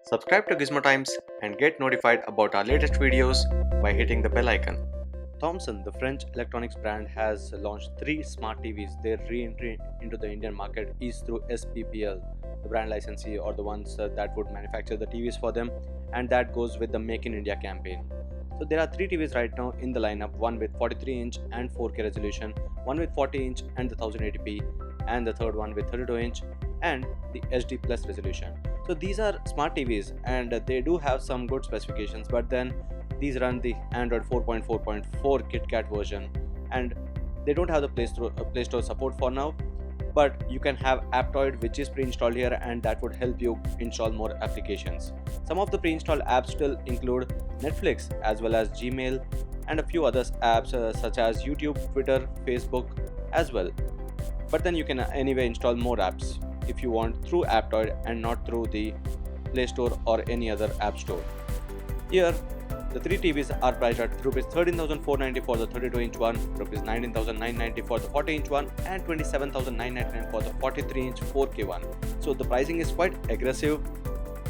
Subscribe to Gizmo Times and get notified about our latest videos by hitting the bell icon. Thomson, the French electronics brand, has launched three smart TVs. Their re-entry into the Indian market is through SPPL, the brand licensee, or the ones that would manufacture the TVs for them, and that goes with the Make in India campaign. So there are three TVs right now in the lineup, one with 43-inch and 4K resolution, one with 40-inch and the 1080p, and the third one with 32-inch and the HD plus resolution. So these are smart TVs and they do have some good specifications, but then these run the Android 4.4.4 KitKat version and they don't have the Play Store support for now, but you can have Aptoid, which is pre-installed here, and that would help you install more applications. Some of the pre-installed apps still include Netflix as well as Gmail and a few other apps such as YouTube, Twitter, Facebook as well. But then you can anyway install more apps if you want through Aptoid and not through the Play Store or any other app store. Here, the three TVs are priced at rupees 13,490 for the 32-inch one, rupees 19,990 for the 40-inch one, and 27,999 for the 43-inch 4K one. So the pricing is quite aggressive,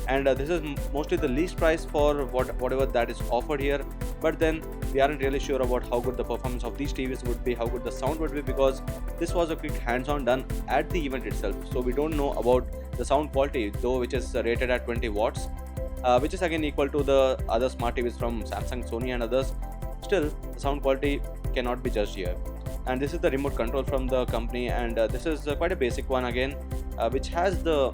and this is mostly the least price for whatever that is offered here. But then we aren't really sure about how good the performance of these TVs would be, how good the sound would be, because this was a quick hands-on done at the event itself. So we don't know about the sound quality though, which is rated at 20 watts. Which is again equal to the other smart TVs from Samsung, Sony and others. Still, the sound quality cannot be judged here. And this is the remote control from the company, and this is quite a basic one again, which has the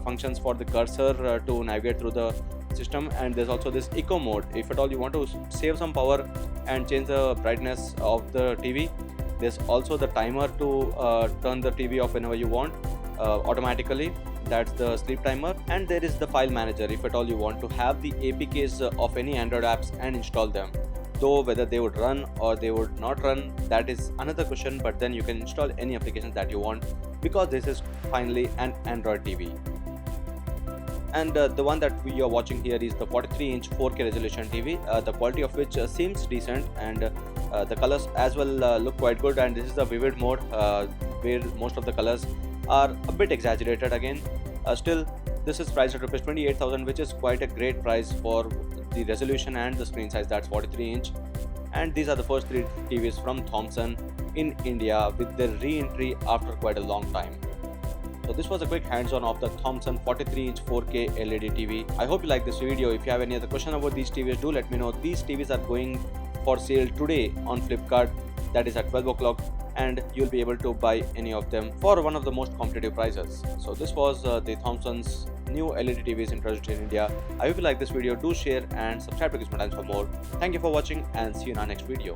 functions for the cursor to navigate through the system. And there's also this eco mode if at all you want to save some power and change the brightness of the TV. There's also the timer to turn the TV off whenever you want automatically. That's the sleep timer. And there is the file manager if at all you want to have the APKs of any Android apps and install them. Though whether they would run or they would not run, that is another question, but then you can install any applications that you want because this is finally an Android TV. And the one that we are watching here is the 43-inch 4K resolution TV, the quality of which seems decent, and the colors as well look quite good. And this is the vivid mode where most of the colors are a bit exaggerated again. Still, this is priced at rupees 28,000, which is quite a great price for the resolution and the screen size, that's 43-inch. And these are the first three TVs from Thomson in India with their re-entry after quite a long time. So this was a quick hands-on of the Thomson 43-inch 4K LED TV. I hope you like this video. If you have any other question about these TVs, do let me know. These TVs are going for sale today on Flipkart, that is at 12 o'clock, and you'll be able to buy any of them for one of the most competitive prices. So this was the Thomson's new LED TVs introduced in India. I hope you like this video. Do share and subscribe to Gizmo Times for more. Thank you for watching and see you in our next video.